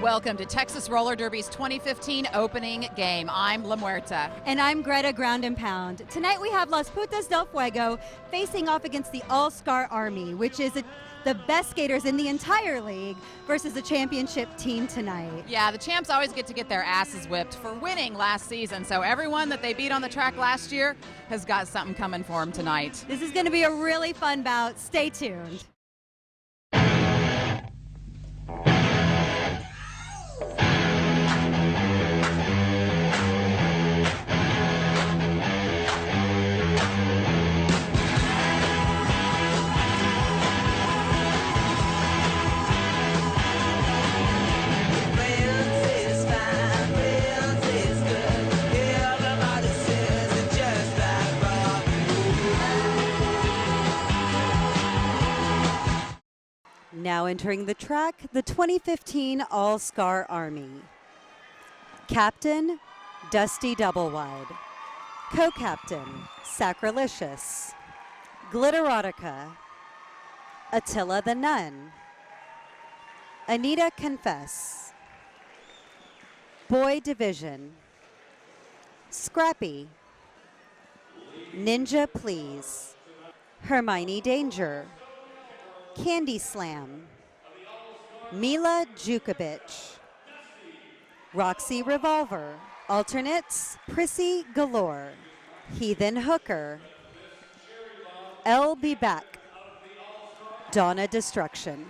Welcome to Texas Roller Derby's 2015 opening game. I'm La Muerta. And I'm Greta Ground and Pound. Tonight we have Las Putas del Fuego facing off against the All-Star Army, which is the best skaters in the entire league versus the championship team tonight. Yeah, the champs always get to get their asses whipped for winning last season, so everyone that they beat on the track last year has got something coming for them tonight. This is going to be a really fun bout. Stay tuned. Now entering the track, the 2015 All-Star Army. Captain, Dusty Doublewide. Co-captain, Sacrilegious. Glitterotica. Attila the Nun. Anita Confess. Boy Division. Scrappy. Ninja Please. Hermione Danger. Candy Slam. Mila Jukovic. Roxy Revolver. Alternates, Prissy Galore. Heathen Hooker. Elle Be Back. Donna Destruction.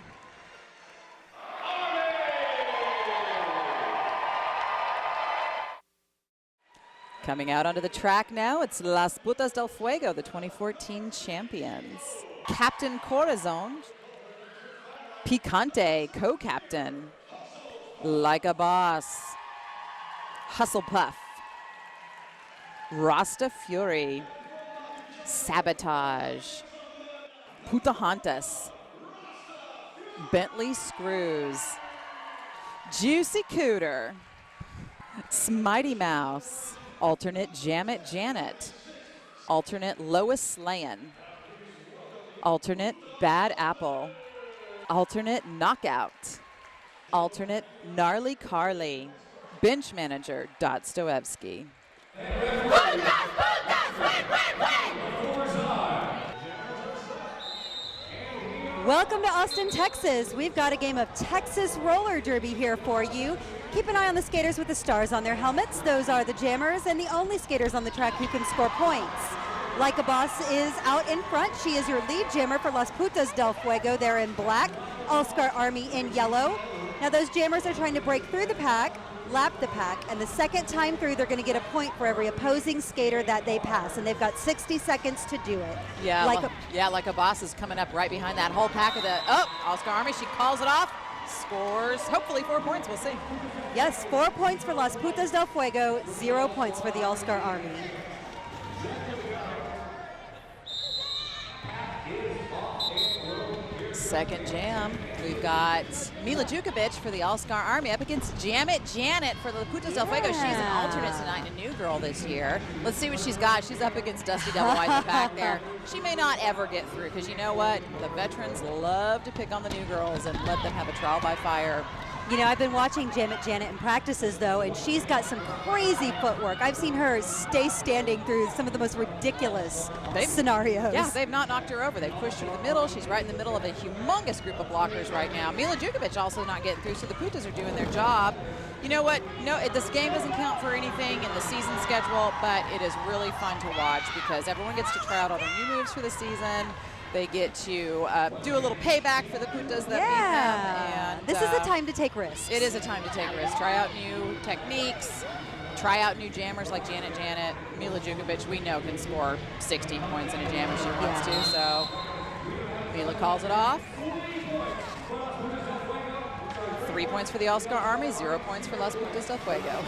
Coming out onto the track now, it's Las Putas del Fuego, the 2014 champions. Captain Corazon. Picante, co-captain. Like a Boss. Hustle Puff. Rasta Fury. Sabotage. Putahantas. Bentley Screws. Juicy Cooter. Smitey Mouse. Alternate Jammet Janet. Alternate Lois Slayan. Alternate Bad Apple. Alternate Knockout. Alternate Gnarly Carly. Bench manager Dot Stoevsky. Welcome to Austin, Texas. We've got a game of Texas Roller Derby here for you. Keep an eye on the skaters with the stars on their helmets. Those are the jammers and the only skaters on the track who can score points. Like a Boss is out in front. She is your lead jammer for Las Putas del Fuego. They're in black, All-Star Army in yellow. Now those jammers are trying to break through the pack, lap the pack, and the second time through they're going to get a point for every opposing skater that they pass, and they've got 60 seconds to do it. Yeah, Like a Boss is coming up right behind that whole pack of the All-Star Army. She calls it off, scores hopefully 4 points. We'll see. Yes, 4 points for Las Putas del Fuego, 0 points for the All-Star Army. Second jam, we've got Mila Jukovic for the All-Star Army up against Jammet Janet for the Putas del Fuego. She's an alternate tonight and a new girl this year. Let's see what she's got. She's up against Dusty Doublewide in the back there. She may not ever get through because you know what? The veterans love to pick on the new girls and let them have a trial by fire. You know, I've been watching Jammet Janet in practices, though, and she's got some crazy footwork. I've seen her stay standing through some of the most ridiculous scenarios. Yeah, they've not knocked her over. They've pushed her to the middle. She's right in the middle of a humongous group of blockers right now. Mila Jukovic also not getting through, so the Putas are doing their job. You know what? No, this game doesn't count for anything in the season schedule, but it is really fun to watch because everyone gets to try out all their new moves for the season. They get to do a little payback for the Putas that beat them. And, this is a time to take risks. It is a time to take risks. Try out new techniques. Try out new jammers like Janet Janet. Mila Jukovic, we know, can score 60 points in a jam if she wants to. So Mila calls it off. 3 points for the All-Star Army, 0 points for Las Putas del Fuego.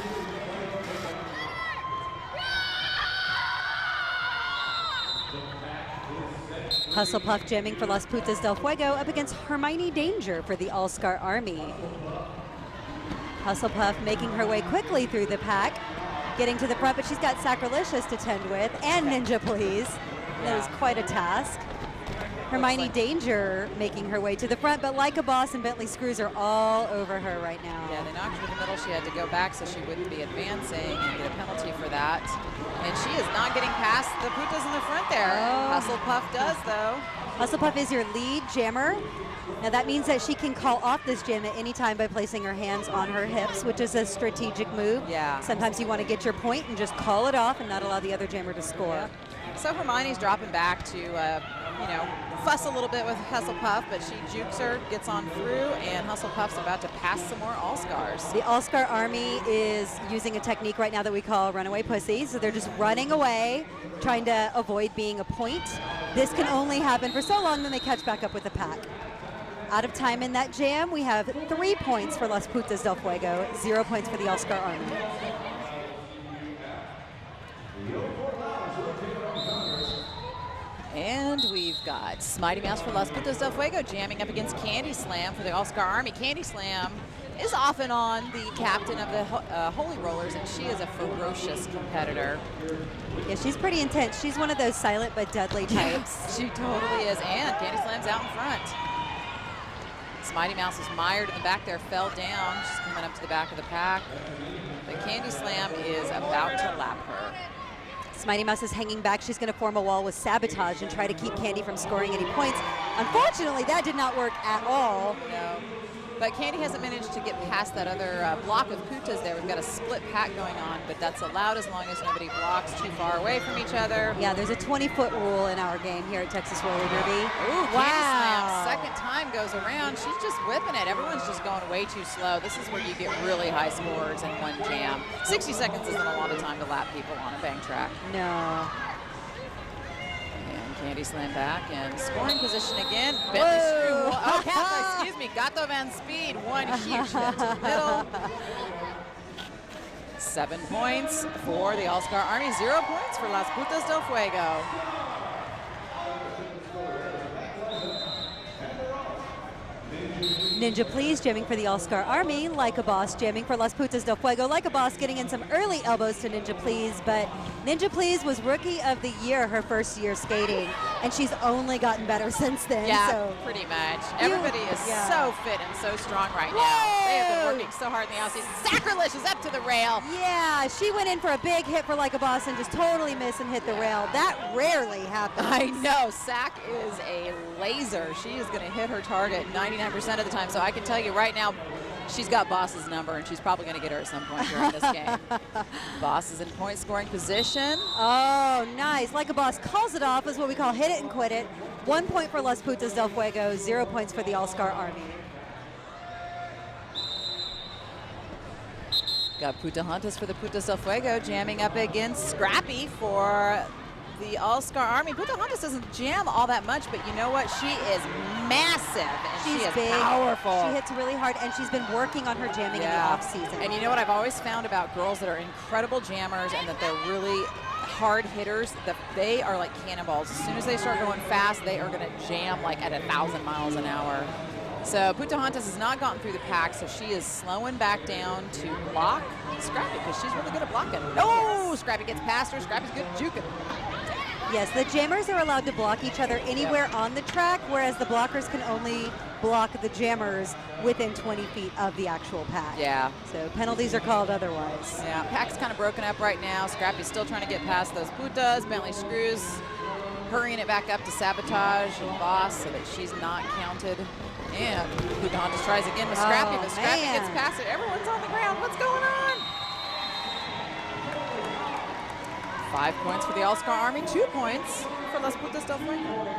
Hustle Puff jamming for Las Putas del Fuego up against Hermione Danger for the All-Star Army. Hustle Puff making her way quickly through the pack, getting to the front, but she's got Sacrilegious to tend with and Ninja Please. That is quite a task. Hermione like. Danger making her way to the front, but Like a Boss and Bentley Screws are all over her right now. Yeah, they knocked her in the middle. She had to go back so she wouldn't be advancing and get a penalty for that. And she is not getting past the Putas in the front there. Oh. Husslepuff does, though. Husslepuff is your lead jammer. Now that means that she can call off this jam at any time by placing her hands on her hips, which is a strategic move. Yeah. Sometimes you want to get your point and just call it off and not allow the other jammer to score. Yeah. So Hermione's dropping back to, fuss a little bit with Husslepuff, but she jukes her, gets on through, and Husslepuff's about to pass some more All-Stars. The All-Star Army is using a technique right now that we call runaway pussy. So they're just running away, trying to avoid being a point. This can only happen for so long, then they catch back up with the pack. Out of time in that jam, we have 3 points for Las Putas del Fuego, 0 points for the All-Star Army. And we've got Smitey Mouse for Las Putas del Fuego jamming up against Candy Slam for the All-Star Army. Candy Slam is off and on the captain of the Holy Rollers, and she is a ferocious competitor. Yeah, she's pretty intense. She's one of those silent but deadly types. She totally is, and Candy Slam's out in front. Smitey Mouse was mired in the back there, fell down. She's coming up to the back of the pack. But Candy Slam is about to lap her. Smitey Mouse is hanging back. She's going to form a wall with Sabotage and try to keep Candy from scoring any points. Unfortunately, that did not work at all. No. But Candy hasn't managed to get past that other block of Putas there. We've got a split pack going on, but that's allowed as long as nobody blocks too far away from each other. Yeah, there's a 20-foot rule in our game here at Texas Roller Derby. Ooh, wow. Candy Slam, second time goes around. She's just whipping it. Everyone's just going way too slow. This is where you get really high scores in one jam. 60 seconds isn't a lot of time to lap people on a bank track. No. Candy Slam back and scoring position again. Bentley Screw. Oh, excuse me. Gato Van Speed. One huge hit to the middle. 7 points for the All-Star Army. 0 points for Las Putas del Fuego. Ninja Please jamming for the All-Star Army. Like a Boss jamming for Las Putas del Fuego. Like a Boss getting in some early elbows to Ninja Please, but Ninja Please was Rookie of the Year her first year skating, and she's only gotten better since then. Yeah, so. pretty much. Everybody is yeah. so fit and so strong right now. Whoa! They have been working so hard in the offseason. Sacrilege is up to the rail. Yeah, she went in for a big hit for Like a Boss and just totally missed and hit the rail. That rarely happens. I know. Sac is a laser. She is going to hit her target 99% of the time. So I can tell you right now, she's got Boss's number, and she's probably going to get her at some point during this game. Boss is in point scoring position. Oh, nice. Like a Boss calls it off as what we call hit it and quit it. 1 point for Las Putas del Fuego, 0 points for the All-Star Army. Got Putas for the Putas del Fuego jamming up against Scrappy for the All-Star Army. Putas doesn't jam all that much, but you know what? She is massive, and She's she is big. powerful. She hits really hard, and she's been working on her jamming in the off-season. And you know what I've always found about girls that are incredible jammers and that they're really hard hitters, that they are like cannonballs. As soon as they start going fast, they are going to jam like at 1,000 miles an hour. So Putas has not gotten through the pack, so she is slowing back down to block Scrappy because she's really good at blocking. Oh, yes. Scrappy gets past her. Scrappy's good at juking. Yes, the jammers are allowed to block each other anywhere on the track, whereas the blockers can only block the jammers within 20 feet of the actual pack. Yeah. So penalties are called otherwise. Yeah, pack's kind of broken up right now. Scrappy's still trying to get past those Putas. Bentley Screws hurrying it back up to Sabotage and Boss so that she's not counted. And Putas tries again with Scrappy, but Scrappy gets past it. Everyone's on the ground. What's going on? 5 points for the All-Star Army, 2 points for Las Putas del Fuego.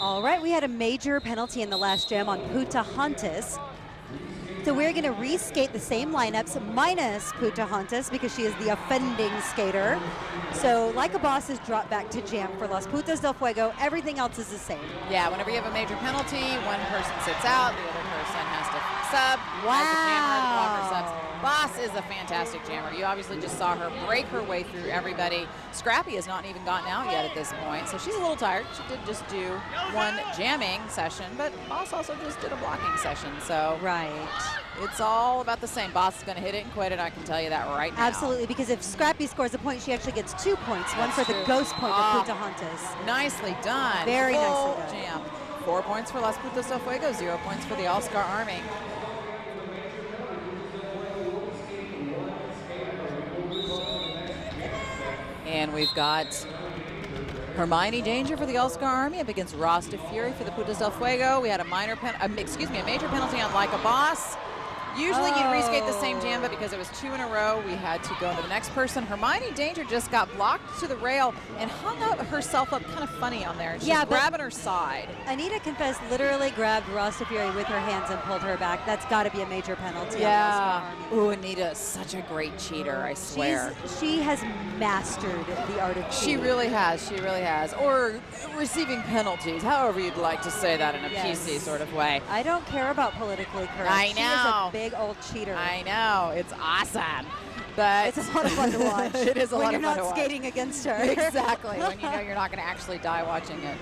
All right, we had a major penalty in the last jam on Putas. So we're going to reskate the same lineups minus Putas because she is the offending skater. So Like a Boss is dropped back to jam for Las Putas del Fuego. Everything else is the same. Yeah, whenever you have a major penalty, one person sits out, the other person has to sub. Wow. As the jammer, the blocker subs. Boss is a fantastic jammer. You obviously just saw her break her way through everybody. Scrappy has not even gotten out yet at this point, so she's a little tired. She did just do one jamming session, but Boss also just did a blocking session, so right. It's all about the same. Boss is going to hit it and quit it, I can tell you that right now. Absolutely, because if Scrappy scores a point, she actually gets 2 points, one for the ghost point of Pocahontas. Nicely done. Very Full nicely done. jam. 4 points for Las Putas del Fuego, 0 points for the All-Star Army. And we've got Hermione Danger for the All-Star Army up against Rasta Fury for the Putas del Fuego. We had a major penalty on Like a Boss. Usually you'd reskate the same jam, but because it was 2 in a row, we had to go to the next person. Hermione Danger just got blocked to the rail and hung out herself up kind of funny on there. She's grabbing her side. Anita Confess literally grabbed Rasta Fury with her hands and pulled her back. That's got to be a major penalty. Yeah. Ooh, Anita is such a great cheater, I swear. She has mastered the art of cheating. She really has. She really has. Or receiving penalties, however you'd like to say that in a PC sort of way. I don't care about politically correct. I know. She is a big old cheater. I know. It's awesome. But it's a lot of fun to watch. It is a lot of fun to watch. When you're not skating against her. Exactly. When you know you're not going to actually die watching it.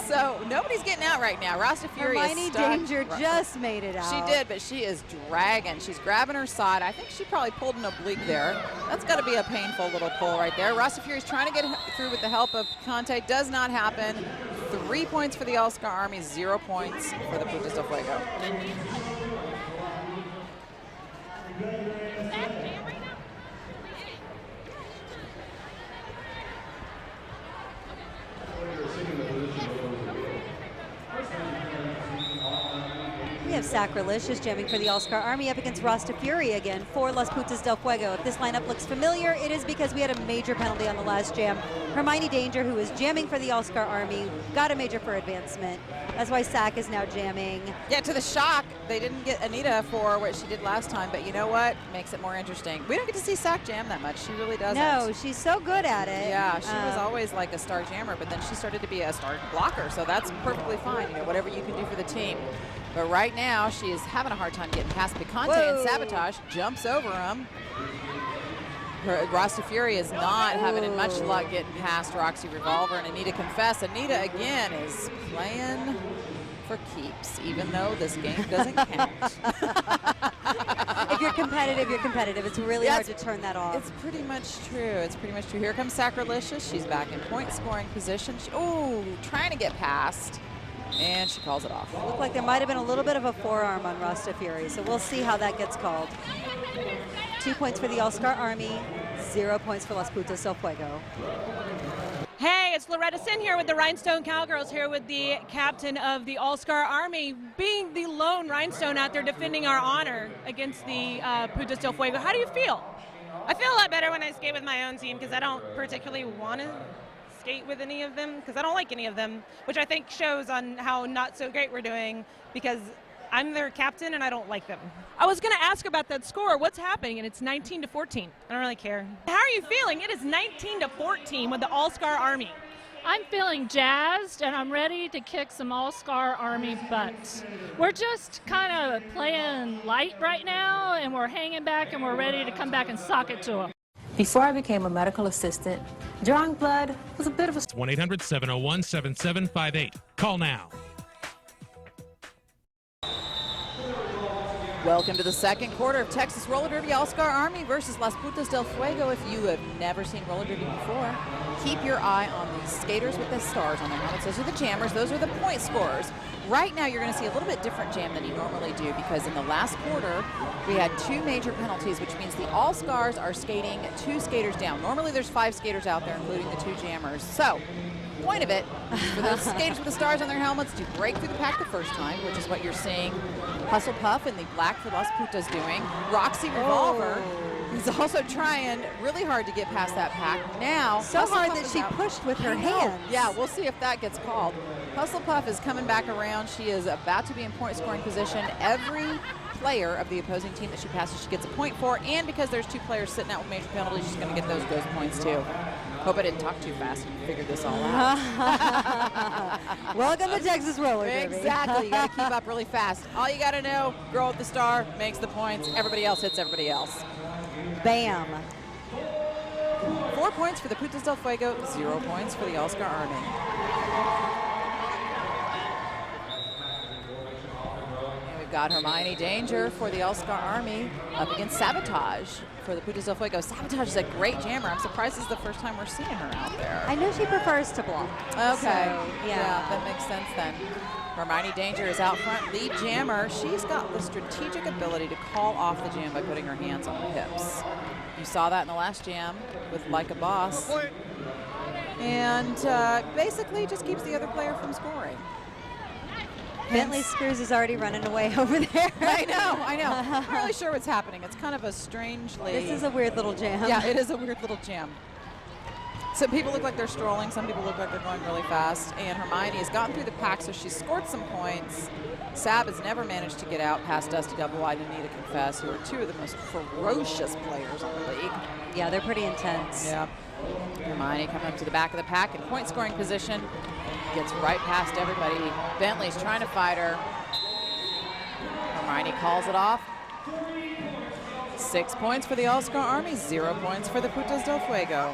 So nobody's getting out right now. Rasta Fury is Hermione stuck. Danger just made it out. She did, but she is dragging. She's grabbing her side. I think she probably pulled an oblique there. That's got to be a painful little pull right there. Rasta Fury's trying to get through with the help of Conte. Does not happen. 3 points for the All-Star Army, 0 points for the Putas del Fuego. We have Sacrilegious jamming for the All-Star Army up against Rasta Fury again for Las Putas del Fuego. If this lineup looks familiar, it is because we had a major penalty on the last jam. Hermione Danger, who is jamming for the All-Star Army, got a major for advancement. That's why Sac is now jamming. Yeah, to the shock, they didn't get Anita for what she did last time, but you know what? Makes it more interesting. We don't get to see Sac jam that much. She really doesn't. No, she's so good at it. Yeah, she was always like a star jammer, but then she started to be a star blocker, so that's perfectly fine, you know, whatever you can do for the team. But right now, she is having a hard time getting past Picante, and Sabotage jumps over him. Rasta Fury is not having much luck getting past Roxy Revolver and Anita Confess. Anita, again, is playing for keeps, even though this game doesn't count. If you're competitive, you're competitive. It's really hard to turn that off. It's pretty much true. It's pretty much true. Here comes Sacrilegious. She's back in point scoring position. Trying to get past. And she calls it off. Looked like there might have been a little bit of a forearm on Rasta Fury, so we'll see how that gets called. 2 points for the All-Star Army, 0 points for Las Putas del Fuego. Hey, it's Loretta Sin here with the Rhinestone Cowgirls, here with the captain of the All-Star Army, being the lone Rhinestone out there defending our honor against the Putas del Fuego. How do you feel? I feel a lot better when I skate with my own team because I don't particularly want to skate with any of them because I don't like any of them, which I think shows on how not so great we're doing because I'm their captain and I don't like them. I was going to ask about that score. What's happening? And it's 19-14. I don't really care. How are you feeling? It is 19-14 with the All-Star Army. I'm feeling jazzed and I'm ready to kick some All-Star Army butts. We're just kind of playing light right now and we're hanging back and we're ready to come back and sock it to them. Before I became a medical assistant, drawing blood was a bit of a... 1-800-701-7758. Call now. Welcome to the second quarter of Texas Roller Derby All-Star Army versus Las Putas del Fuego. If you have never seen roller derby before, keep your eye on these skaters with the stars on their helmets. Those are the jammers. Those are the point scorers. Right now, you're going to see a little bit different jam than you normally do because in the last quarter, we had 2 major penalties, which means the All-Stars are skating 2 skaters down. Normally, there's 5 skaters out there, including the 2 jammers. So, point of it for those skaters with the stars on their helmets to break through the pack the first time, which is what you're seeing Hustle Puff in the black for Las Putas doing. Roxy Revolver is also trying really hard to get past that pack. Now, so Hustle hard Puff that is she out. pushed with her I know. hands. Yeah, we'll see if that gets called. Hustle Puff is coming back around. She is about to be in point scoring position. Every player of the opposing team that she passes, she gets a point for, and because there's 2 players sitting out with major penalties, she's going to get those points too. Hope I didn't talk too fast and figure this all out. Welcome to Texas Roller Derby. Exactly. You got to keep up really fast. All you got to know, girl with the star makes the points. Everybody else hits everybody else. Bam. 4 points for the Putas del Fuego, 0 points for the All-Star Army. And we've got Hermione Danger for the All-Star Army up against Sabotage for the Putas del Fuego. Sabotage is a great jammer. I'm surprised this is the first time we're seeing her out there. I know she prefers to block. Okay. So, Yeah, that makes sense then. Hermione Danger is out front, lead jammer. She's got the strategic ability to call off the jam by putting her hands on her hips. You saw that in the last jam with Like a Boss. And basically just keeps the other player from scoring. Bentley Screws is already running away over there. I know. I'm not really sure what's happening. It's kind of a strangely... This is a weird little jam. Yeah, it is a weird little jam. Some people look like they're strolling. Some people look like they're going really fast. And Hermione has gotten through the pack, so she's scored some points. Sab has never managed to get out past Dusty Double Wide and Anita Confess, who are two of the most ferocious players on the league. Yeah, they're pretty intense. Yeah. Hermione coming up to the back of the pack in point scoring position. Gets right past everybody. Bentley's trying to fight her. Hermione calls it off. 6 points for the All-Star Army, 0 points for the Putas del Fuego.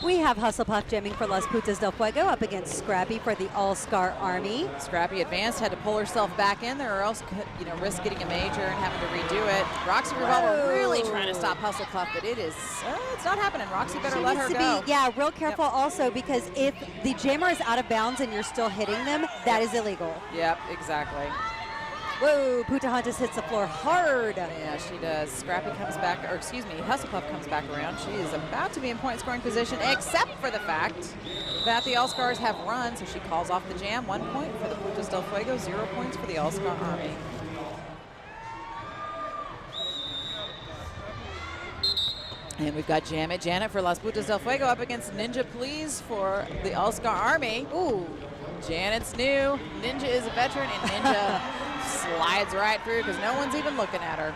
We have Husslepuff jamming for Las Putas del Fuego up against Scrappy for the All-Star Army. Scrappy advanced, had to pull herself back in there or else could, risk getting a major and having to redo it. Roxy Revolver really trying to stop Husslepuff, but it's not happening. Roxy better let her go. Yeah, real careful also, because if the jammer is out of bounds and you're still hitting them, that is illegal. Yep, exactly. Whoa, Putahontas hits the floor hard. Yeah, she does. Scrappy comes back, or excuse me, Husslepuff comes back around. She is about to be in point scoring position, except for the fact that the All-Stars have run, so she calls off the jam. 1 point for the Putas del Fuego, 0 points for the All-Star Army. And we've got Janet for Las Putas del Fuego up against Ninja Please for the All-Star Army. Ooh, Janet's new. Ninja is a veteran, and Ninja slides right through because no one's even looking at her.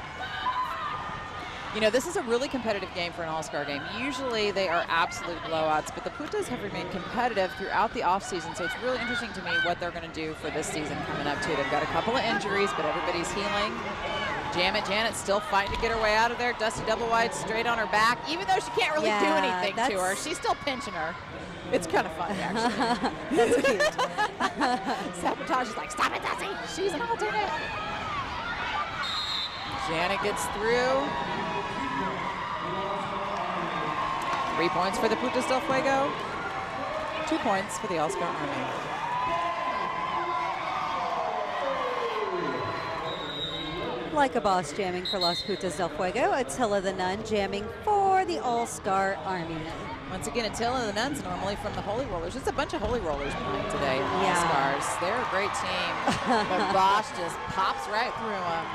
This is a really competitive game for an All-Star game. Usually they are absolute blowouts, but the Putas have remained competitive throughout the offseason, so it's really interesting to me what they're going to do for this season coming up, too. They've got a couple of injuries, but everybody's healing. Janet's still fighting to get her way out of there. Dusty Double Wide straight on her back, even though she can't really do anything to her. She's still pinching her. It's kind of funny, actually. That's cute. Sabotage is like, stop it, Dusty. She's an alternate. Janet gets through. 3 points for the Putas del Fuego. 2 points for the All-Star Army. Like a Boss jamming for Las Putas del Fuego. Attila the Nun jamming for the All-Star Army. Once again, Attila the Nun's normally from the Holy Rollers. It's a bunch of Holy Rollers playing today in the All-Stars. They're a great team. But Boss just pops right through them.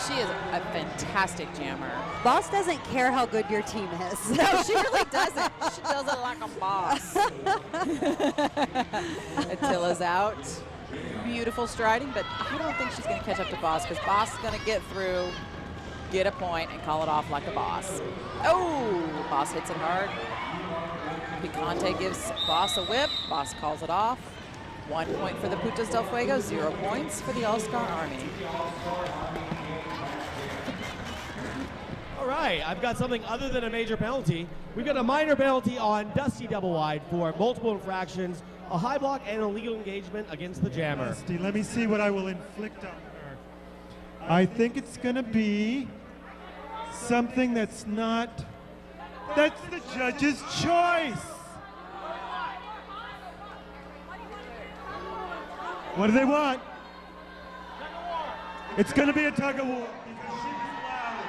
She is a fantastic jammer. Boss doesn't care how good your team is. No, she really doesn't. She does it like a boss. Attila's out. Beautiful striding, but I don't think she's going to catch up to Boss because Boss is going to get through, get a point, and call it off like a Boss. Oh, Boss hits it hard. Picante gives Boss a whip. Boss calls it off. 1 point for the Putas del Fuego, 0 points for the All-Star Army. All right, I've got something other than a major penalty. We've got a minor penalty on Dusty Double Wide for multiple infractions, a high block, and illegal engagement against the jammer. Dusty, let me see what I will inflict on her. I think it's going to be something that's the judge's choice. What do they want? It's going to be a tug of war because she was loud.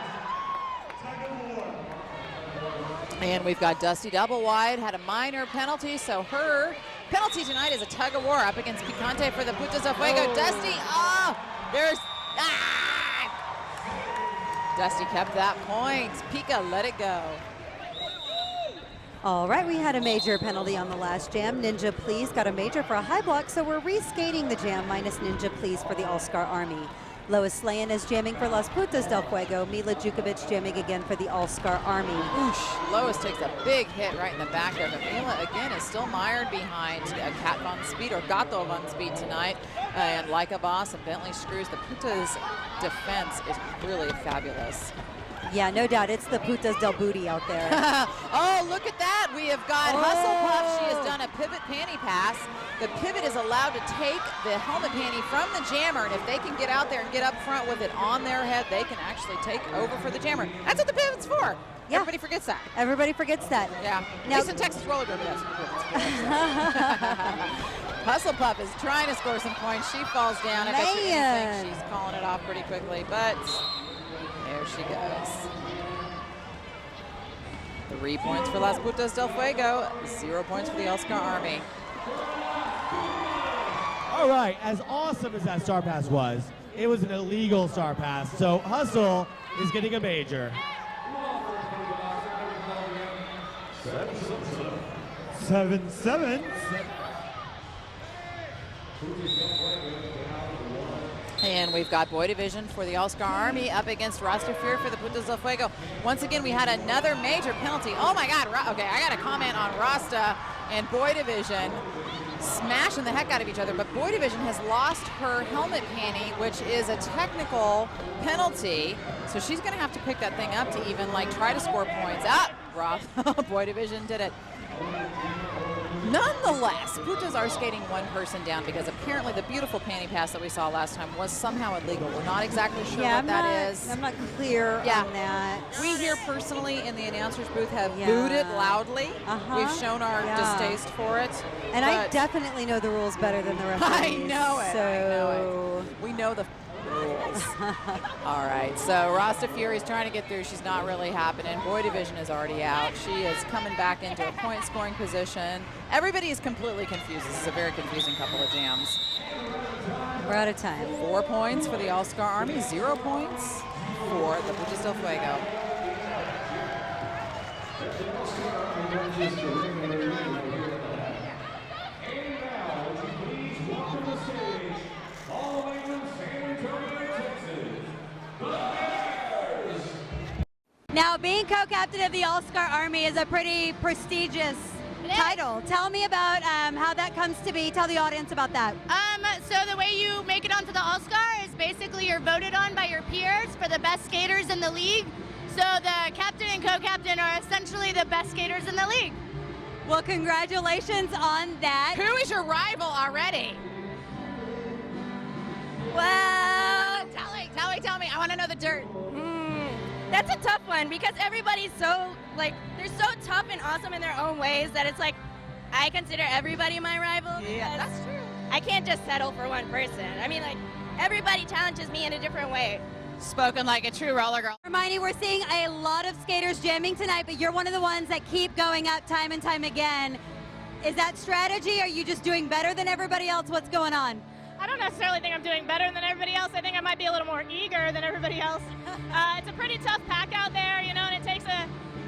Tug of war. And we've got Dusty Double Wide, had a minor penalty, so her penalty tonight is a tug of war up against Picante for the Putas del Fuego. Dusty, Dusty kept that point. Pika let it go. All right, we had a major penalty on the last jam. Ninja Please got a major for a high block, so we're reskating the jam minus Ninja Please for the All-Star Army. Lois Slayan is jamming for Las Putas del Fuego. Mila Djukovic jamming again for the All-Star Army. Oosh, Lois takes a big hit right in the back there, but Mila again is still mired behind Kat Von Speed or Gato Von Speed tonight, and Leica Boss and Bentley Screws. The Putas defense is really fabulous. Yeah, no doubt. It's the Putas del Booty out there. Oh, look at that. We have got Hustle Puff. She has done a pivot panty pass. The pivot is allowed to take the helmet panty from the jammer, and if they can get out there and get up front with it on their head, they can actually take over for the jammer. That's what the pivot's for. Yeah. Everybody forgets that. Everybody forgets that. Yeah. Now, At least in Texas roller derby, that's what the pivot's for. Hustle Puff is trying to score some points. She falls down. I bet you think she's calling it off pretty quickly, but there she goes. 3 points for Las Putas del Fuego, 0 points for the All-Star Army. All right, as awesome as that star pass was, it was an illegal star pass, so Hustle is getting a major. 7-7. And we've got Boy Division for the All-Star Army up against Rasta Fear for the Putas del Fuego. Once again, we had another major penalty. Oh my God, okay, I got to comment on Rasta and Boy Division smashing the heck out of each other, but Boy Division has lost her helmet panty, which is a technical penalty, so she's gonna have to pick that thing up to even like try to score points. Boy Division did it. Nonetheless, Putas are skating one person down because apparently the beautiful panty pass that we saw last time was somehow illegal. We're not exactly sure what that is. I'm not clear on that. We here personally in the announcers booth have booed it loudly. We've shown our distaste for it. And I definitely know the rules better than the referees. I know it. So we know the rules. All right, so Rasta Fury's trying to get through. She's not really happening. Boy Division is already out. She is coming back into a point scoring position. Everybody is completely confused. This is a very confusing couple of jams. We're out of time. 4 points for the All-Star Army, 0 points for the Putas del Fuego. Now, being co-captain of the All-Star Army is a pretty prestigious title. Tell me about how that comes to be. Tell the audience about that. So the way you make it onto the All-Star is basically you're voted on by your peers for the best skaters in the league. So the captain and co-captain are essentially the best skaters in the league. Well, congratulations on that. Who is your rival already? Well, tell me. I want to know the dirt. That's a tough one because everybody's so, they're so tough and awesome in their own ways that it's like, I consider everybody my rival. Yeah, that's true. I can't just settle for one person. I mean, everybody challenges me in a different way. Spoken like a true roller girl. Hermione, we're seeing a lot of skaters jamming tonight, but you're one of the ones that keep going up time and time again. Is that strategy? Are you just doing better than everybody else? What's going on? I don't necessarily think I'm doing better than everybody else. I think I might be a little more eager than everybody else. It's a pretty tough pack out there, and I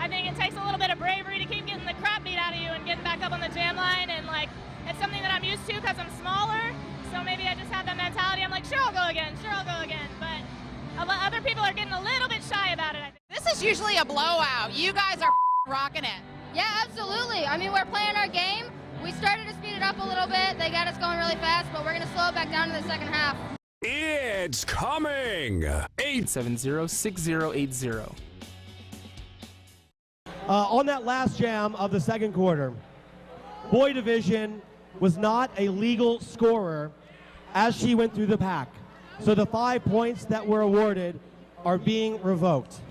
think it takes a little bit of bravery to keep getting the crap beat out of you and getting back up on the jam line, and it's something that I'm used to because I'm smaller, so maybe I just have that mentality. I'm like, sure, I'll go again, but other people are getting a little bit shy about it, I think. This is usually a blowout. You guys are rocking it. Yeah, absolutely. I mean, we're playing our game. We started to speed it up a little bit. They got us going really fast, but we're going to slow it back down in the second half. It's coming! 870-6080. On that last jam of the second quarter, Boy Division was not a legal scorer as she went through the pack. So the 5 points that were awarded are being revoked.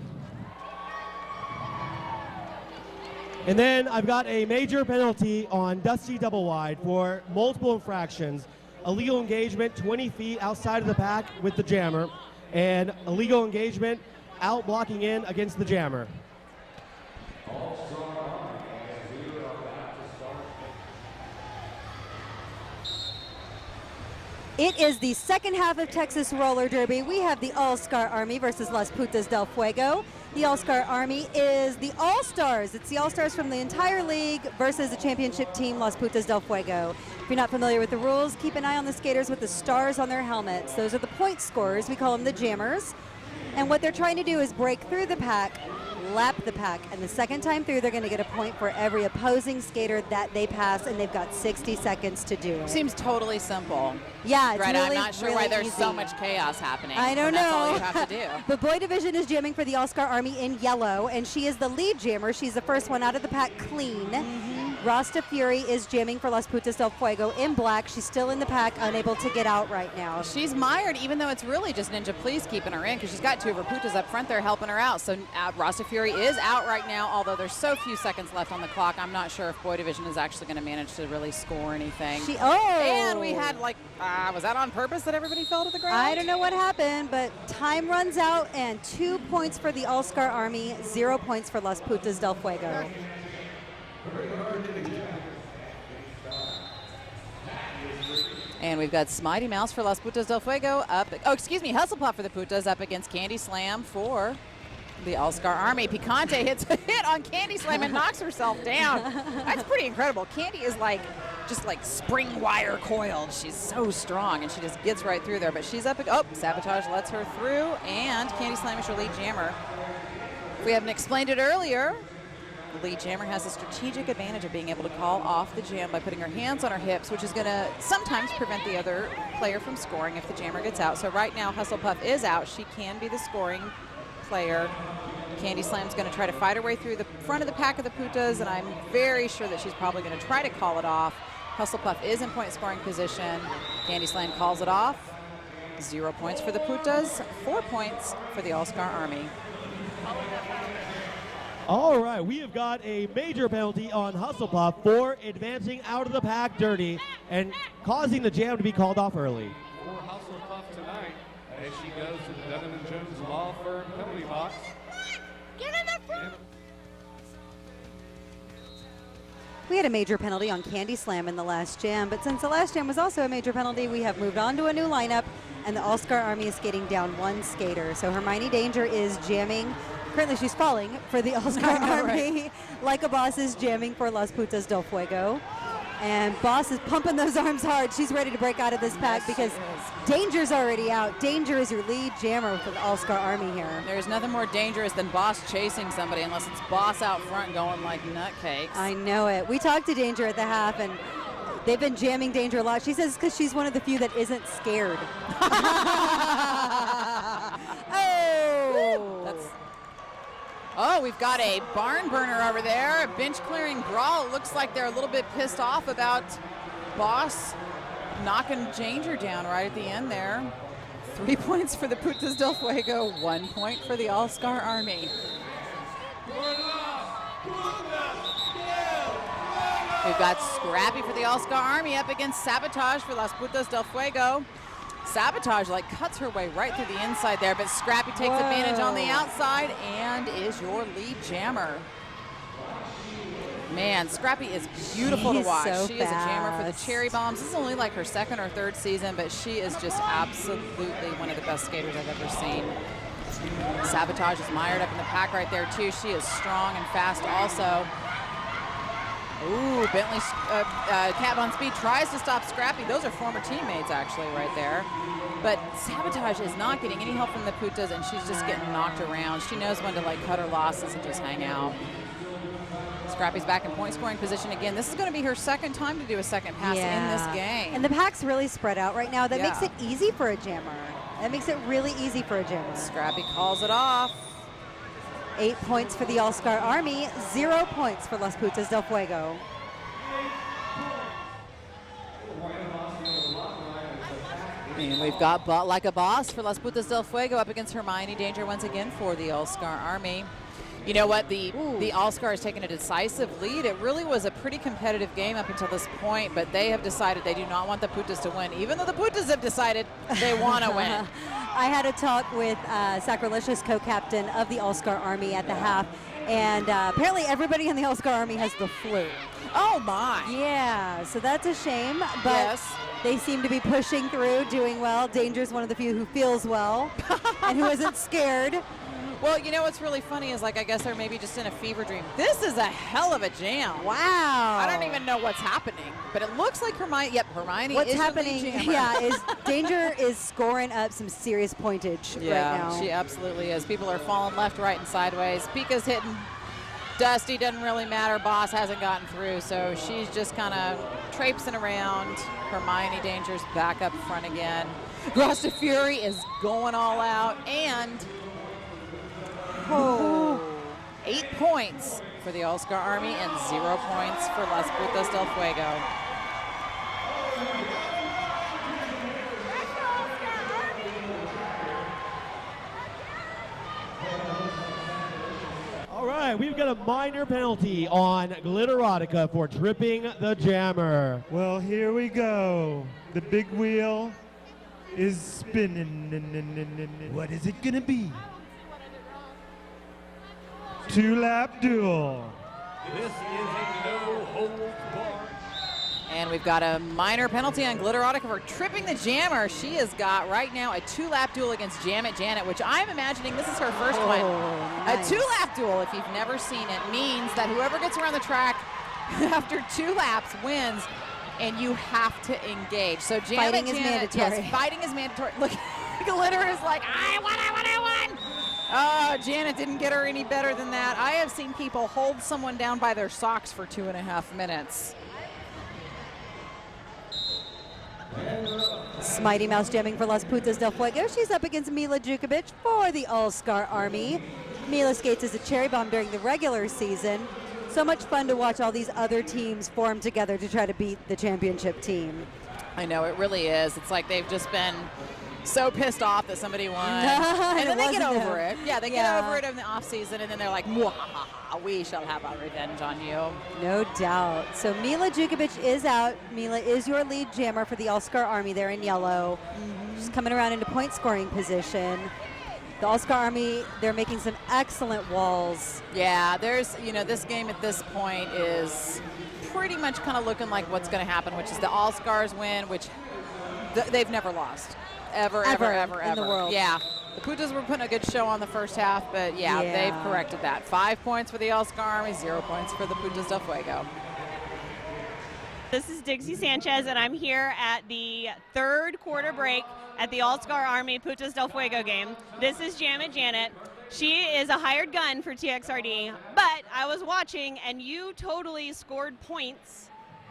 And then I've got a major penalty on Dusty Double Wide for multiple infractions. Illegal engagement 20 feet outside of the pack with the jammer, and illegal engagement out blocking in against the jammer. It is the second half of Texas Roller Derby. We have the All-Star Army versus Las Putas del Fuego. The All-Star Army is the All-Stars. It's the All-Stars from the entire league versus the championship team, Las Putas del Fuego. If you're not familiar with the rules, keep an eye on the skaters with the stars on their helmets. Those are the point scorers. We call them the jammers. And what they're trying to do is break through the pack, lap the pack, and the second time through they're going to get a point for every opposing skater that they pass, and they've got 60 seconds to do it. Seems totally simple. Yeah, it's right, really, I'm not sure really why there's easy. so much chaos happening. I don't That's all know. you have to do. The boy division is jamming for the All-Star Army in yellow, and she is the lead jammer. She's the first one out of the pack clean. Rasta Fury is jamming for Las Putas del Fuego in black. She's still in the pack, unable to get out right now. She's mired, even though it's really just Ninja Please keeping her in, because she's got two of her putas up front there helping her out. So Rasta Fury is out right now, although there's so few seconds left on the clock. I'm not sure if boy division is actually going to manage to really score anything. And we had was that on purpose that everybody fell to the ground? I don't know what happened, but time runs out, and 2 points for the All-Star Army, 0 points for Las Putas del Fuego. And we've got Smitey Mouse for Las Putas del Fuego up. Oh, excuse me, Hustlepuff for the Putas up against Candy Slam for the All-Star Army. Picante hits a hit on Candy Slam and knocks herself down. That's pretty incredible. Candy is just like spring wire coiled. She's so strong, and she just gets right through there. But she's up. Oh, Sabotage lets her through, and Candy Slam is your lead jammer. If we haven't explained it earlier, the lead jammer has a strategic advantage of being able to call off the jam by putting her hands on her hips, which is going to sometimes prevent the other player from scoring if the jammer gets out. So right now, Hustlepuff is out. She can be the scoring player. Candy Slam's going to try to fight her way through the front of the pack of the Putas, and I'm very sure that she's probably going to try to call it off. Hustlepuff is in point scoring position. Candy Slam calls it off. 0 points for the Putas, 4 points for the All-Star Army. All right, we have got a major penalty on Hustlepuff for advancing out of the pack dirty and causing the jam to be called off early. For Hustlepuff tonight, as she goes to the Dunham & Jones Law Firm penalty box. Get in the front! We had a major penalty on Candy Slam in the last jam, but since the last jam was also a major penalty, we have moved on to a new lineup, and the All-Star Army is skating down one skater. So Hermione Danger is jamming. Currently she's falling for the All-Star Army. Right. Like a Boss is jamming for Las Putas del Fuego. And Boss is pumping those arms hard. She's ready to break out of this pack because Danger's already out. Danger is your lead jammer for the All-Star Army here. There's nothing more dangerous than Boss chasing somebody unless it's Boss out front going like nutcakes. I know it. We talked to Danger at the half, and they've been jamming Danger a lot. She says because she's one of the few that isn't scared. Oh, we've got a barn burner over there, a bench clearing brawl. It looks like they're a little bit pissed off about Boss knocking Danger down right at the end there. 3 points for the Putas del Fuego, 1 point for the All-Star Army. We've got Scrappy for the All-Star Army up against Sabotage for Las Putas del Fuego. Sabotage cuts her way right through the inside there, but Scrappy takes advantage on the outside and is your lead jammer. Man, Scrappy is beautiful to watch. So she is a jammer for the Cherry Bombs. This is only like her second or third season, but she is just absolutely one of the best skaters I've ever seen. Sabotage is mired up in the pack right there too. She is strong and fast also. Ooh, Bentley Cat Von Speed tries to stop Scrappy. Those are former teammates actually right there. But Sabotage is not getting any help from the Putas, and she's just getting knocked around. She knows when to cut her losses and just hang out. Scrappy's back in point scoring position again. This is going to be her second time to do a second pass in this game. And the pack's really spread out right now. That makes it easy for a jammer. That makes it really easy for a jammer. Scrappy calls it off. 8 points for the All-Star Army, 0 points for Las Putas del Fuego. And we've got Like a Boss for Las Putas del Fuego up against Hermione Danger once again for the All-Star Army. You know what? The All-Star has taken a decisive lead. It really was a pretty competitive game up until this point, but they have decided they do not want the Putas to win, even though the Putas have decided they want to win. I had a talk with Sacrilegious, co-captain of the All-Star Army at the half, And apparently everybody in the All-Star Army has the flu. Oh, my. Yeah, so that's a shame, but Yes. they seem to be pushing through, doing well. Danger's one of the few who feels well and who isn't scared. Well, you know what's really funny is, like, I guess they're maybe just in a fever dream. This is a hell of a jam. Wow. I don't even know what's happening, but it looks like Hermione. Yep, Hermione What's is your lead happening? jammer. Yeah, is Danger is scoring up some serious pointage right now. She absolutely is. People are falling left, right, and sideways. Pika's hitting. Dusty doesn't really matter. Boss hasn't gotten through, so she's just kind of traipsing around. Hermione Danger's back up front again. Grosta Fury is going all out, and 8 points for the All-Star Army and 0 points for Las Putas del Fuego. All right, we've got a minor penalty on Glitterotica for tripping the jammer. Well, here we go. The big wheel is spinning. What is it gonna be? 2-lap duel. This is a no-holds-barred. And we've got a minor penalty on Glitterotica for tripping the jammer. She has got right now a 2-lap duel against Janet, which I'm imagining this is her first one. Nice. A 2-lap duel, if you've never seen it, means that whoever gets around the track after 2 laps wins, and you have to engage. So Fighting is mandatory. Yes, fighting is mandatory. Look, Glitter is like, I won. Oh, Janet didn't get her any better than that. I have seen people hold someone down by their socks for 2.5 minutes. Mighty Mouse jamming for Las Putas del Fuego. She's up against Mila Djukovic for the All-Star Army. Mila skates as a cherry bomb during the regular season. So much fun to watch all these other teams form together to try to beat the championship team. I know, it really is. It's like they've just been so pissed off that somebody won. And then they get over it. Yeah, they get over it in the off season, and then they're like, we shall have our revenge on you. No doubt. So Mila Djukovic is out. Mila is your lead jammer for the All-Star Army there in yellow. She's coming around into point scoring position. The All-Star Army, they're making some excellent walls. Yeah, there's, this game at this point is pretty much kind of looking like what's going to happen, which is the All-Stars win, which they've never lost. Ever in the world. Yeah. The Putas were putting a good show on the first half, but they've corrected that. 5 points for the All-Star Army, 0 points for the Putas del Fuego. This is Dixie Sanchez, and I'm here at the third quarter break at the All-Star Army Putas del Fuego game. This is Janet. She is a hired gun for TXRD, but I was watching, and you totally scored points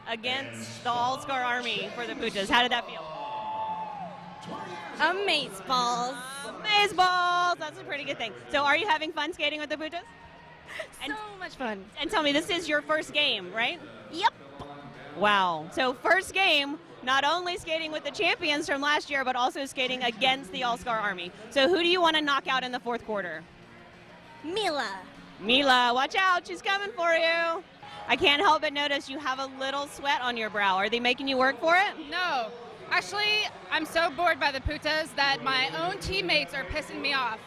against the All-Star Army for the Putas. How did that feel? Amazeballs. Amazeballs! That's a pretty good thing. So are you having fun skating with the Putas? So much fun. And tell me, this is your first game, right? Yep. Wow. So first game, not only skating with the champions from last year, but also skating against the All-Star Army. So who do you want to knock out in the fourth quarter? Mila, watch out. She's coming for you. I can't help but notice you have a little sweat on your brow. Are they making you work for it? No. Actually, I'm so bored by the Putas that my own teammates are pissing me off.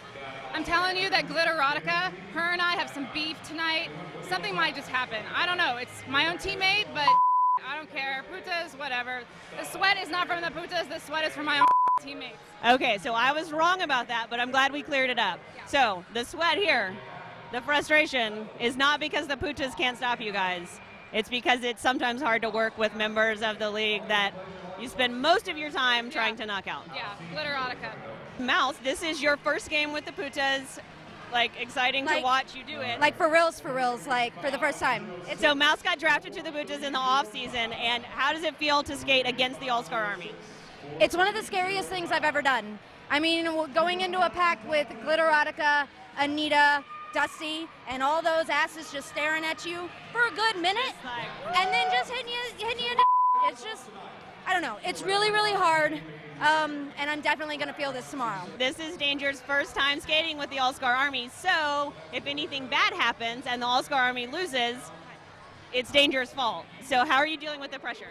I'm telling you that Glitterotica, her and I have some beef tonight. Something might just happen. I don't know. It's my own teammate, but I don't care. Putas, whatever. The sweat is not from the Putas. The sweat is from my own teammates. Okay, so I was wrong about that, but I'm glad we cleared it up. Yeah. So the sweat here, the frustration, is not because the Putas can't stop you guys. It's because it's sometimes hard to work with members of the league that you spend most of your time trying to knock out. Yeah, Glitterotica. Mouse, this is your first game with the Putas. Exciting to watch you do it. For reals, for the first time. So Mouse got drafted to the Putas in the off season, and how does it feel to skate against the All-Star Army? It's one of the scariest things I've ever done. I mean, going into a pack with Glitterotica, Anita, Dusty, and all those asses just staring at you for a good minute, and then just hitting you in the it's just, I don't know. It's really, really hard, and I'm definitely going to feel this tomorrow. This is Danger's first time skating with the All-Star Army, so if anything bad happens and the All-Star Army loses, it's Danger's fault. So how are you dealing with the pressure?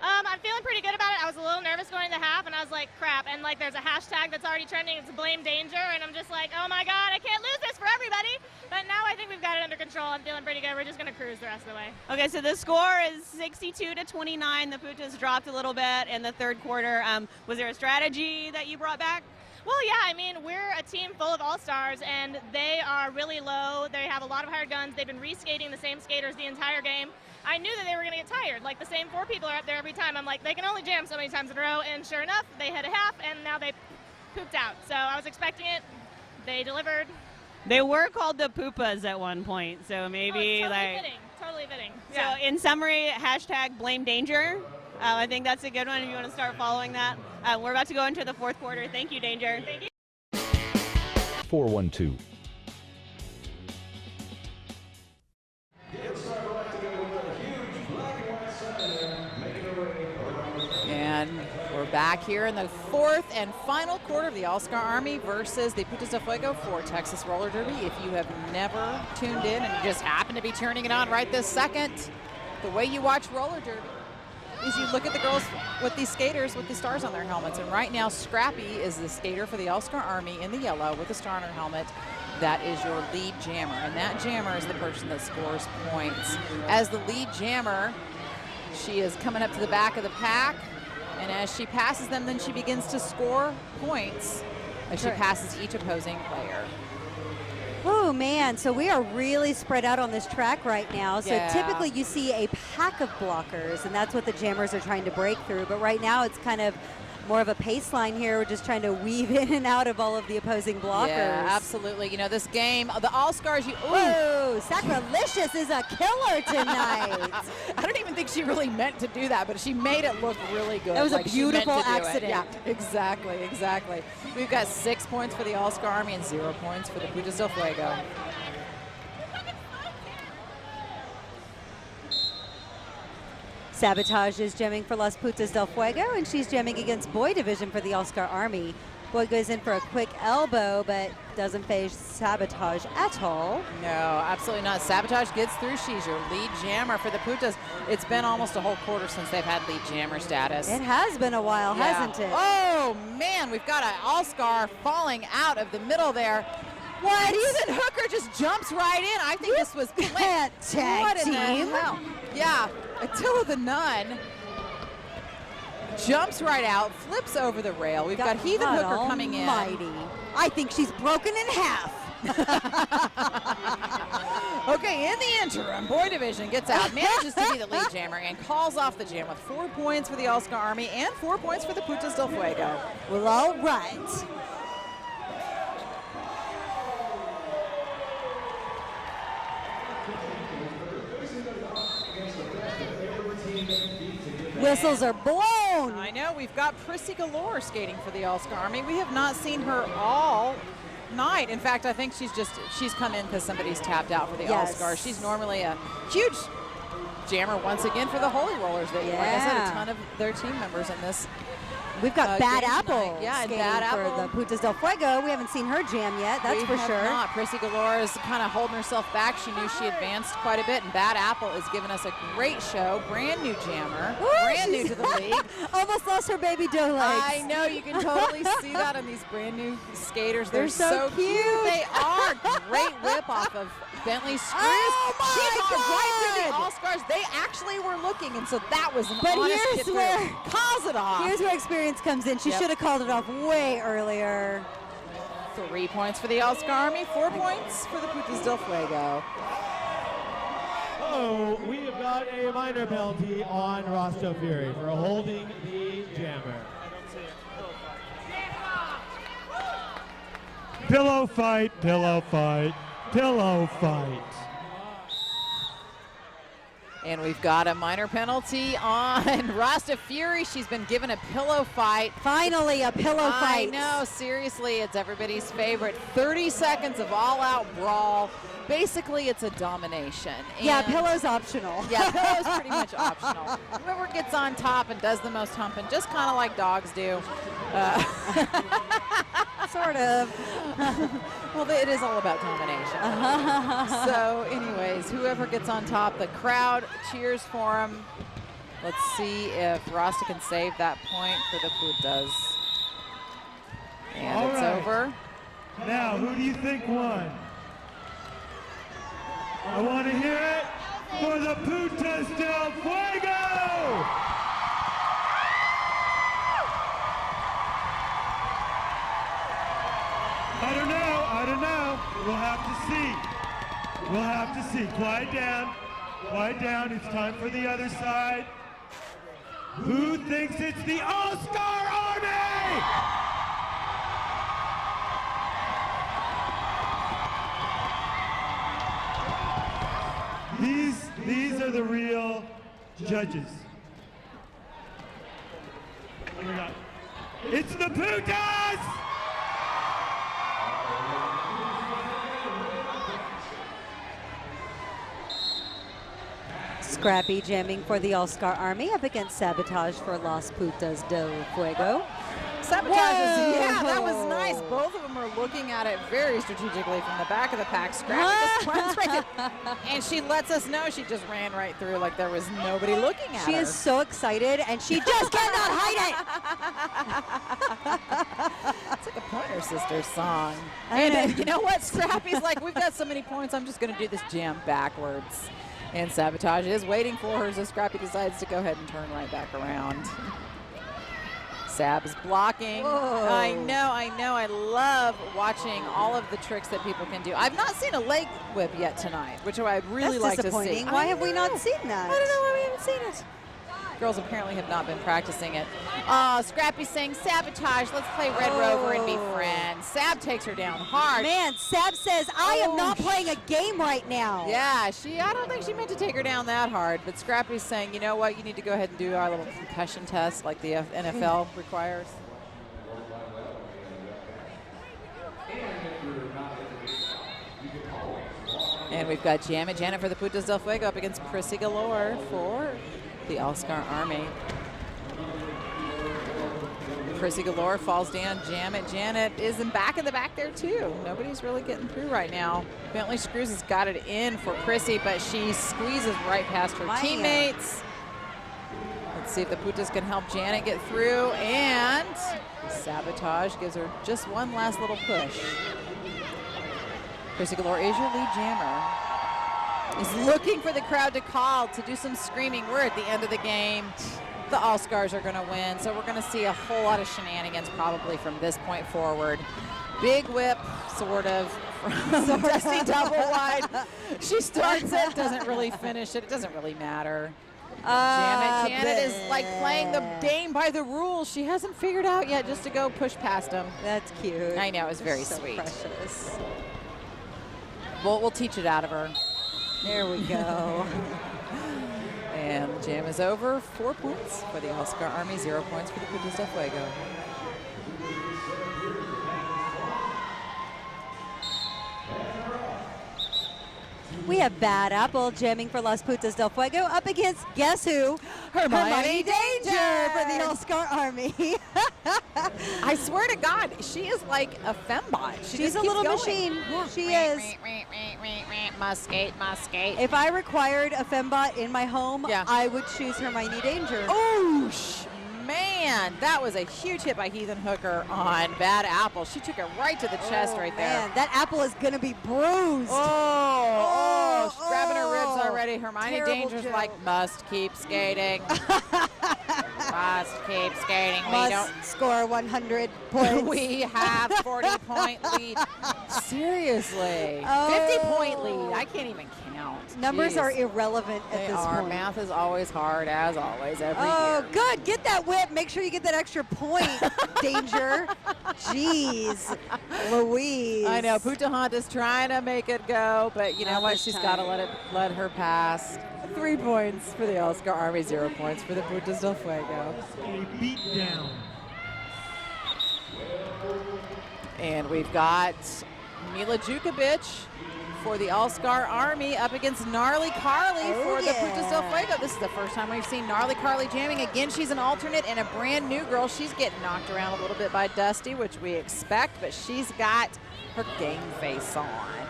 I'm feeling pretty good about it. I was a little nervous going into half, and I was like, crap. And there's a hashtag that's already trending. It's Blame Danger, and I'm just like, oh my God, I can't lose this for everybody. But now I think we've got it under control. I'm feeling pretty good. We're just going to cruise the rest of the way. Okay, so the score is 62-29. The Putas dropped a little bit in the third quarter. Was there a strategy that you brought back? Well, yeah, I mean, we're a team full of all-stars, and they are really low. They have a lot of hired guns. They've been reskating the same skaters the entire game. I knew that they were going to get tired. Like, the same 4 people are up there every time. I'm like, they can only jam so many times in a row, and sure enough, they hit a half, and now they pooped out. So I was expecting it. They delivered. They were called the Pupas at one point, so maybe Totally fitting. So in summary, hashtag blame danger. I think that's a good one if you want to start following that. We're about to go into the fourth quarter. Thank you, Danger. Thank you. 412. And we're back here in the fourth and final quarter of the All-Star Army versus the Putas del Fuego for Texas Roller Derby. If you have never tuned in and you just happen to be turning it on right this second, the way you watch roller derby is you look at the girls with these skaters with the stars on their helmets. And right now, Scrappy is the skater for the All-Star Army in the yellow with a star on her helmet. That is your lead jammer. And that jammer is the person that scores points. As the lead jammer, she is coming up to the back of the pack. And as she passes them, then she begins to score points as she passes each opposing player. Oh man, so we are really spread out on this track right now. So typically you see a pack of blockers, and that's what the jammers are trying to break through. But right now it's kind of more of a pace line here. We're just trying to weave in and out of all of the opposing blockers. Yeah, absolutely. You know, this game, the All-Stars, Whoa, Sacrilicious is a killer tonight. I don't even think she really meant to do that, but she made it look really good. It was like a beautiful accident. Yeah, exactly. We've got 6 points for the All-Star Army and 0 points for the Putas del Fuego. Sabotage is jamming for Las Putas del Fuego, and she's jamming against Boy Division for the All-Star Army. Boy goes in for a quick elbow, but doesn't phase Sabotage at all. No, absolutely not. Sabotage gets through. She's your lead jammer for the Putas. It's been almost a whole quarter since they've had lead jammer status. It has been a while, hasn't it? Oh, man, we've got an All-Star falling out of the middle there. What? Ethan Hooker just jumps right in. I think this was can't tag in the team. hell? Yeah, Attila the Nun jumps right out, flips over the rail. We've got Heathen Hooker coming in. I think she's broken in half. Okay, in the interim, Boy Division gets out, manages to be the lead jammer, and calls off the jam with 4 points for the All-Star Army and 4 points for the Putas del Fuego. Well, all right. Whistles are blown. I know. We've got Prissy Galore skating for the All-Star Army. We have not seen her all night. In fact, I think she's come in because somebody's tapped out for the All-Star. She's normally a huge jammer once again for the Holy Rollers. Like I said, a ton of their team members in this. We've got Bad Apple skating for the Putas del Fuego. We haven't seen her jam yet, that's for sure. Not. Prissy Galore is kind of holding herself back. She knew she advanced quite a bit, and Bad Apple is giving us a great show. Brand new jammer, brand new to the league. Almost lost her baby doe legs. I know, you can totally see that in these brand new skaters. They're so cute. They are. Great whip off of Bentley Screws. Oh my she got God. right through the All-Stars. They actually were looking, and so that was an But honest here's get through. where Calls it off. Here's where experience comes in. She should have called it off way earlier. 3 points for the All-Star Army, 4 points for the Putas del Fuego. Oh, we have got a minor penalty on Rosto Fury for holding the jammer. Pillow fight, pillow fight, pillow fight. And we've got a minor penalty on Rasta Fury. She's been given a pillow fight. Finally, a pillow fight. I know, seriously, it's everybody's favorite. 30 seconds of all-out brawl. Basically, it's a domination. Yeah, And pillow's optional. Yeah, pillow's pretty much optional. Whoever gets on top and does the most humping, just kind of like dogs do. Sort of. Well, it is all about domination. So, anyways, whoever gets on top, the crowd cheers for him. Let's see if Rasta can save that point for the Putas. And All it's right. over. Now, who do you think won? I want to hear it for the Putas del Fuego! I don't know. We'll have to see. We'll have to see. Quiet down. Quiet down. It's time for the other side. Who thinks it's the All-Star Army? These are the real judges. What do we got? It's the Putas! Scrappy jamming for the All-Star Army up against Sabotage for Las Putas del Fuego. Sabotage is, yeah, that was nice. Both of them are looking at it very strategically from the back of the pack. Scrappy just runs right through, and she lets us know she just ran right through like there was nobody looking at her. She is so excited, and she just cannot hide it. It's like a Pointer Sisters song. And you know what? Scrappy's like, we've got so many points, I'm just going to do this jam backwards. And Sabotage is waiting for her, so Scrappy decides to go ahead and turn right back around. Sab is blocking. Whoa. I know. I love watching all of the tricks that people can do. I've not seen a leg whip yet tonight, which I'd really like to see. Why have we not seen that? I don't know why we haven't seen it. Girls apparently have not been practicing it. Scrappy's saying, Sabotage, let's play Red Rover and be friends. Sab takes her down hard. Man, Sab says, I am not playing a game right now. Yeah, I don't think she meant to take her down that hard, but Scrappy's saying, you know what, you need to go ahead and do our little concussion test like the NFL requires. And we've got Janet for the Putas del Fuego up against Prissy Galore for the All-Star Army. Prissy Galore falls down. Janet is back in the back there too. Nobody's really getting through right now. Bentley Screws has got it in for Prissy, but she squeezes right past her teammates. Let's see if the Putas can help Janet get through, and Sabotage gives her just one last little push. Prissy Galore is your lead jammer. Is looking for the crowd to call to do some screaming. We're at the end of the game. The All-Stars are going to win, so we're going to see a whole lot of shenanigans probably from this point forward. Big whip, sort of, from Dusty double wide. She starts it, doesn't really finish it. It doesn't really matter. Janet is like playing the game by the rules. She hasn't figured out yet just to go push past him. That's cute. I know, it's very so sweet. Precious. We'll teach it out of her. There we go. And the jam is over. 4 points for the All-Star Army, 0 points for the Putas del Fuego. We have Bad Apple jamming for Las Putas del Fuego up against, guess who? Hermione Danger for the All-Star Army. I swear to God, she is like a fembot. She's a little machine. Yeah, she is. Must skate. If I required a fembot in my home, I would choose Hermione Danger. Oh, man, that was a huge hit by Heathen Hooker on Bad Apple. She took it right to the chest right there. Man, that apple is going to be bruised. She's grabbing her ribs already. Hermione Danger's like, must keep skating. Must keep skating. Must score 100 points. We have 40-point lead. Seriously. 50-point lead. I can't even count. Numbers are irrelevant at this point. Math is always hard, as always, every year. Oh, good. Get that whip. Make sure you get that extra point, Danger. Jeez. Louise. I know. Putahonta's trying to make it go, but you know what? She's got to let her pass. 3 points for the All-Star Army, 0 points for the Putas del Fuego. A beat down. And we've got Mila Jukovic for the All-Star Army up against Gnarly Carly for the Putas del Fuego. This is the first time we've seen Gnarly Carly jamming. Again, she's an alternate and a brand new girl. She's getting knocked around a little bit by Dusty, which we expect, but she's got her game face on.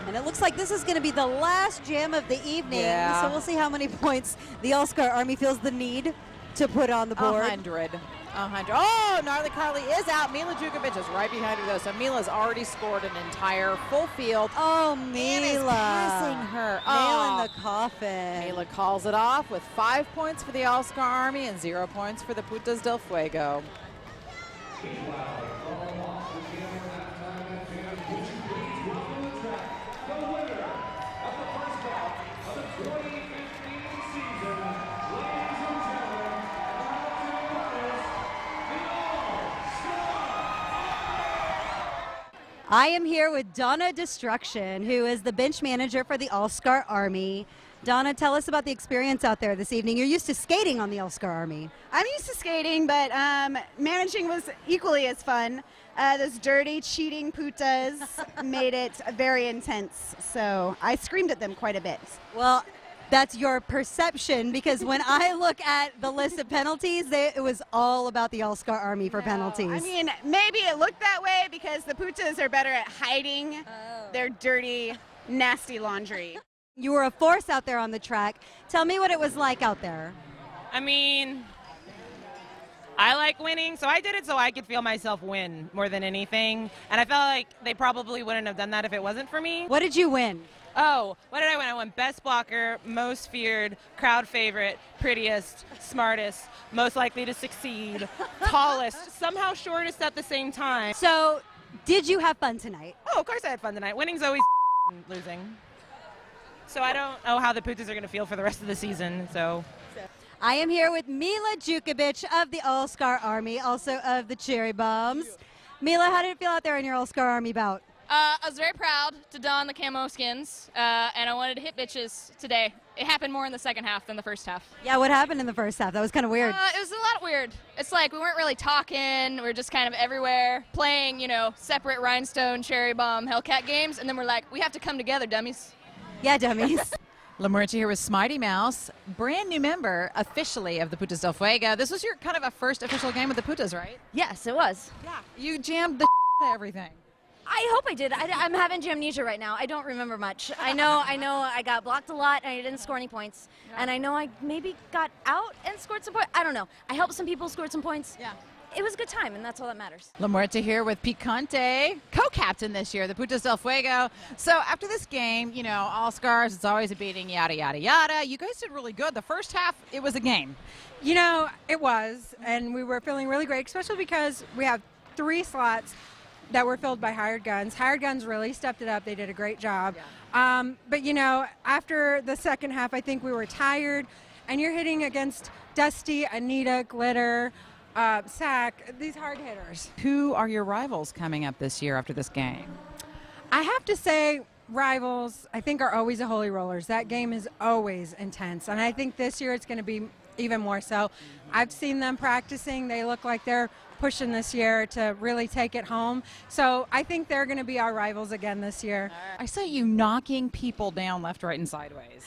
And it looks like this is going to be the last jam of the evening. So we'll see how many points the All-Star Army feels the need to put on the board. 100. 100. Oh, Gnarly Carly is out. Mila Jukovic is right behind her, though. So Mila's already scored an entire full field. Oh, And Mila. is passing her. Nail in the coffin. Mila calls it off with 5 points for the All-Star Army and 0 points for the Putas del Fuego. I am here with Donna Destruction, who is the bench manager for the All-Star Army. Donna, tell us about the experience out there this evening. You're used to skating on the All-Star Army. I'm used to skating, but managing was equally as fun. Those dirty, cheating putas made it very intense, so I screamed at them quite a bit. Well, that's your perception, because when I look at the list of penalties, it was all about the All-Star Army for penalties. I mean, maybe it looked that way because the putas are better at hiding their dirty, nasty laundry. You were a force out there on the track. Tell me what it was like out there. I mean, I like winning, so I did it so I could feel myself win more than anything. And I felt like they probably wouldn't have done that if it wasn't for me. What did you win? Oh, what did I win? I won Best Blocker, Most Feared, Crowd Favorite, Prettiest, Smartest, Most Likely to Succeed, Tallest, somehow Shortest at the same time. So, did you have fun tonight? Oh, of course I had fun tonight. Winning's always losing. So I don't know how the Putas are going to feel for the rest of the season, so. I am here with Mila Jukovic of the All-Star Army, also of the Cherry Bombs. Mila, how did it feel out there in your All-Star Army bout? I was very proud to don the camo skins, and I wanted to hit bitches today. It happened more in the second half than the first half. Yeah, what happened in the first half? That was kind of weird. It was a lot weird. It's like we weren't really talking. We were just kind of everywhere playing, separate Rhinestone, Cherry Bomb, Hellcat games, and then we're like, we have to come together, dummies. Yeah, dummies. Lamorita here with Smitey Mouse, brand new member officially of the Putas del Fuego. This was your kind of a first official game with the Putas, right? Yes, it was. Yeah. You jammed the to everything. I hope I did. I'm having jamnesia right now. I don't remember much. I know I got blocked a lot and I didn't score any points. Yeah. And I know I maybe got out and scored some points. I don't know. I helped some people score some points. Yeah. It was a good time, and that's all that matters. Lamorita here with Pete Conte, co-captain this year, the Putas del Fuego. So after this game, all stars, it's always a beating, yada, yada, yada. You guys did really good. The first half, it was a game. It was, and we were feeling really great, especially because we have 3 slots that were filled by hired guns. Hired guns really stepped it up. They did a great job. Yeah. But after the second half, I think we were tired, and you're hitting against Dusty, Anita, Glitter, Sack, these hard hitters. Who are your rivals coming up this year after this game? I have to say, rivals, I think, are always the Holy Rollers. That game is always intense, and I think this year it's going to be even more so. I've seen them practicing. They look like they're pushing this year to really take it home. So I think they're going to be our rivals again this year. I saw you knocking people down left, right, and sideways.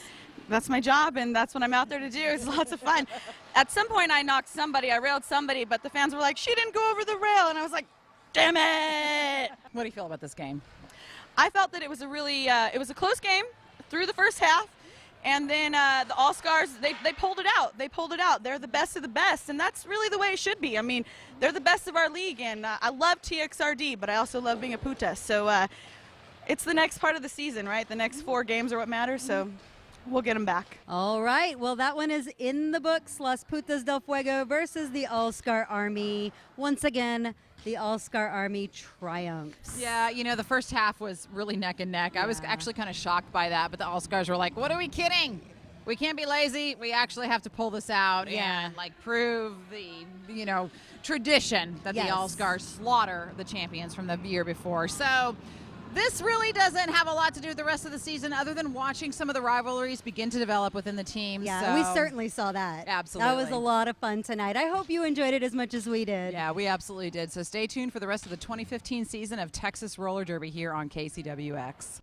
That's my job, and that's what I'm out there to do. It's lots of fun. At some point, I knocked somebody, I railed somebody, but the fans were like, she didn't go over the rail, and I was like, damn it! What do you feel about this game? I felt that it was it was a close game through the first half, and then the All-Stars, they pulled it out. They pulled it out. They're the best of the best, and that's really the way it should be. I mean, they're the best of our league, and I love TXRD, but I also love being a Puta. So it's the next part of the season, right? The next 4 games are what matters, so we'll get them back. All right. Well, that one is in the books. Las Putas del Fuego versus the All-Star Army. Once again, the All-Star Army triumphs. Yeah, the first half was really neck and neck. Yeah. I was actually kind of shocked by that, but the All-Stars were like, what are we kidding? We can't be lazy. We actually have to pull this out and prove the, tradition that the All-Stars slaughter the champions from the year before. So this really doesn't have a lot to do with the rest of the season other than watching some of the rivalries begin to develop within the teams. Yeah, we certainly saw that. Absolutely. That was a lot of fun tonight. I hope you enjoyed it as much as we did. Yeah, we absolutely did. So stay tuned for the rest of the 2015 season of Texas Roller Derby here on KCWX.